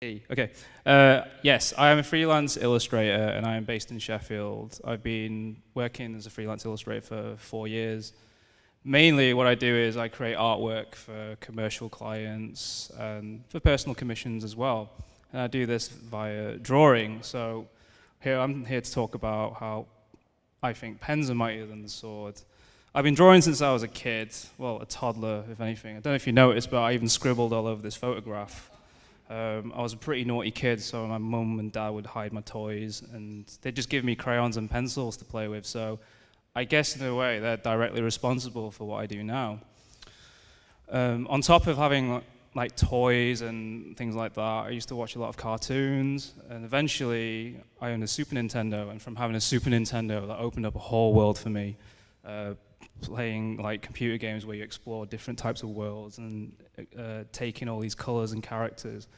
Hey, okay. Yes, I am a freelance illustrator and I am based in Sheffield. I've been working as a freelance illustrator for 4 years. Mainly what I do is I create artwork for commercial clients and for personal commissions as well. And I do this via drawing. So I'm here to talk about how I think pens are mightier than the sword. I've been drawing since I was a kid, well, a toddler, if anything. I don't know if you noticed, but I even scribbled all over this photograph. I was a pretty naughty kid, so my mum and dad would hide my toys, and they'd just give me crayons and pencils to play with. So I guess in a way they're directly responsible for what I do now. On top of having like toys and things like that, I used to watch a lot of cartoons, and eventually I owned a Super Nintendo, and from having a Super Nintendo, that opened up a whole world for me. Playing like computer games where you explore different types of worlds and taking all these colors and characters.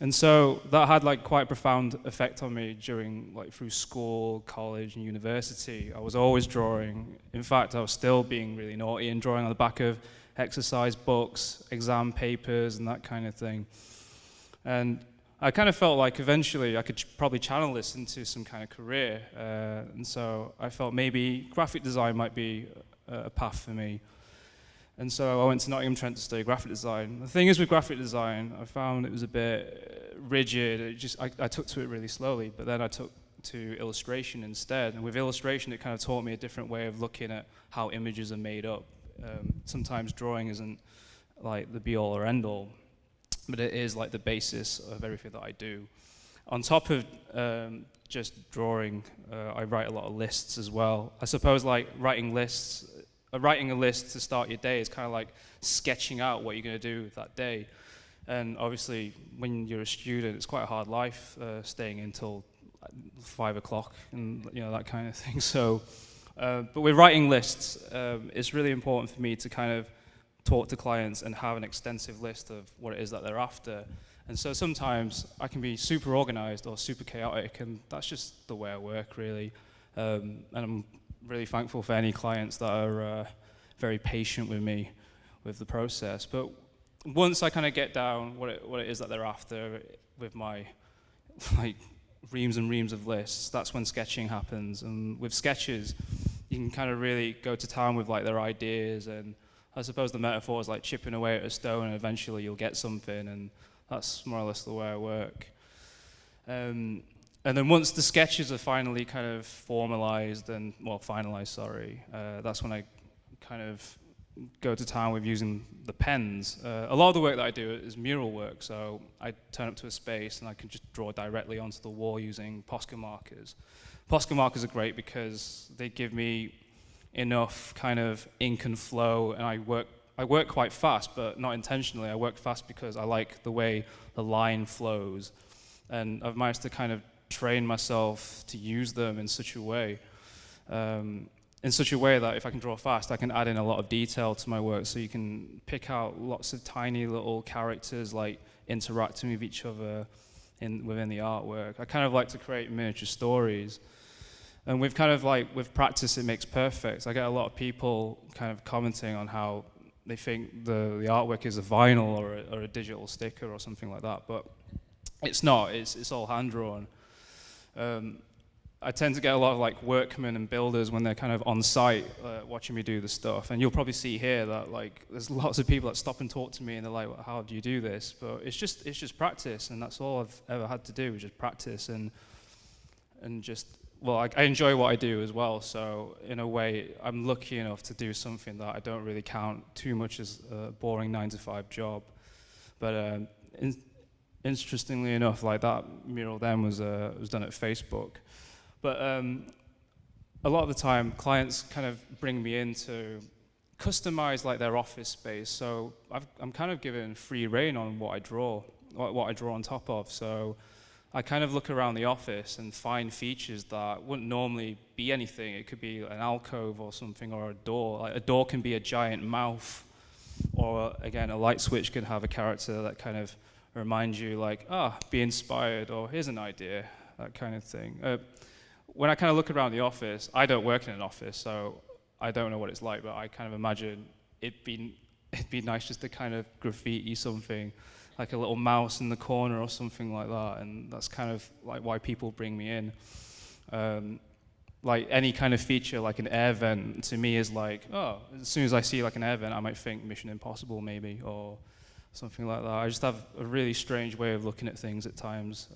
And so that had like quite a profound effect on me during like through school, college and university. I was always drawing. In fact, I was still being really naughty and drawing on the back of exercise books, exam papers and that kind of thing. And I kind of felt like eventually I could probably channel this into some kind of career. And so I felt maybe graphic design might be a path for me. And so I went to Nottingham Trent to study graphic design. The thing is with graphic design, I found it was a bit rigid. I took to it really slowly, but then I took to illustration instead. And with illustration, it kind of taught me a different way of looking at how images are made up. Sometimes drawing isn't like the be-all or end-all, but it is like the basis of everything that I do. On top of just drawing, I write a lot of lists as well. I suppose like writing a list to start your day is kind of like sketching out what you're going to do that day. And obviously, when you're a student, it's quite a hard life staying until 5 o'clock and that kind of thing. So, but with writing lists, it's really important for me to kind of talk to clients and have an extensive list of what it is that they're after. And so sometimes I can be super organized or super chaotic, and that's just the way I work, really. And I'm really thankful for any clients that are very patient with me with the process. But once I kind of get down what it is that they're after with my like reams and reams of lists, that's when sketching happens. And with sketches, you can kind of really go to town with like their ideas, and I suppose the metaphor is like chipping away at a stone and eventually you'll get something, and that's more or less the way I work. And then once the sketches are finally kind of finalized, sorry, that's when I kind of go to town with using the pens. A lot of the work that I do is mural work, so I turn up to a space and I can just draw directly onto the wall using Posca markers. Posca markers are great because they give me enough kind of ink and flow, and I work quite fast, but not intentionally. I work fast because I like the way the line flows, and I've managed to kind of train myself to use them in such a way that if I can draw fast, I can add in a lot of detail to my work. So you can pick out lots of tiny little characters like interacting with each other within the artwork. I kind of like to create miniature stories. And with practice, it makes perfect. I get a lot of people kind of commenting on how they think the artwork is a vinyl or a digital sticker or something like that, but it's not. It's all hand drawn. I tend to get a lot of like workmen and builders when they're kind of on site watching me do the stuff, and you'll probably see here that like there's lots of people that stop and talk to me, and they're like, well, "How do you do this?" But it's just practice, and that's all I've ever had to do is just practice and just. Well, I enjoy what I do as well, so in a way, I'm lucky enough to do something that I don't really count too much as a boring 9-to-5 job. But interestingly enough, like that mural then was done at Facebook. But a lot of the time, clients kind of bring me in to customize like their office space. So I'm kind of given free rein on what I draw on top of. So I kind of look around the office and find features that wouldn't normally be anything. It could be an alcove or something, or a door. Like a door can be a giant mouth, or again, a light switch can have a character that kind of reminds you like, be inspired, or here's an idea, that kind of thing. When I kind of look around the office, I don't work in an office, so I don't know what it's like, but I kind of imagine it'd be nice just to kind of graffiti something like a little mouse in the corner or something like that, and that's kind of like why people bring me in. Like any kind of feature, like an air vent, to me is like, oh, as soon as I see like an air vent, I might think Mission Impossible maybe, or something like that. I just have a really strange way of looking at things at times.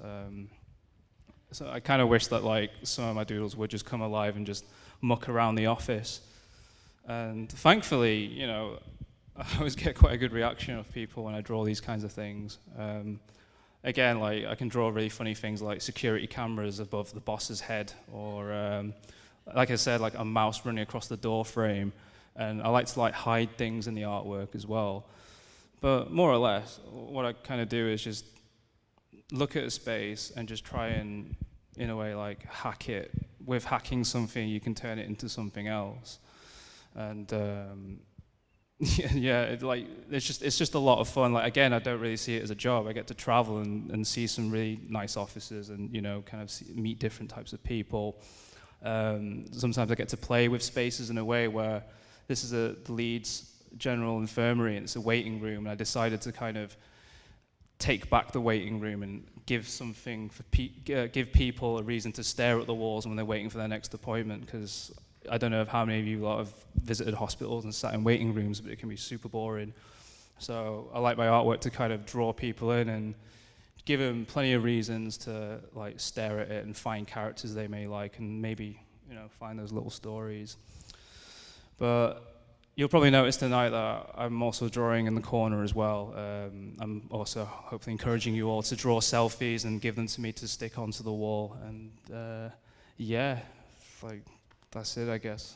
So I kind of wish that like some of my doodles would just come alive and just muck around the office. And thankfully, you know, I always get quite a good reaction of people when I draw these kinds of things. Again, like I can draw really funny things like security cameras above the boss's head, or like I said, like a mouse running across the door frame. And I like to like hide things in the artwork as well. But more or less, what I kind of do is just look at a space and just try and, in a way, like hack it. With hacking something, you can turn it into something else. And yeah, it's just a lot of fun. Like again, I don't really see it as a job. I get to travel and see some really nice offices, and you know, kind of meet different types of people. Sometimes I get to play with spaces in a way where this is the Leeds General Infirmary, and it's a waiting room. And I decided to kind of take back the waiting room and give something for give people a reason to stare at the walls when they're waiting for their next appointment, because I don't know how many of you lot have visited hospitals and sat in waiting rooms, but it can be super boring. So I like my artwork to kind of draw people in and give them plenty of reasons to like stare at it and find characters they may like, and maybe, you know, find those little stories. But you'll probably notice tonight that I'm also drawing in the corner as well. I'm also hopefully encouraging you all to draw selfies and give them to me to stick onto the wall. And yeah, like that's it, I guess.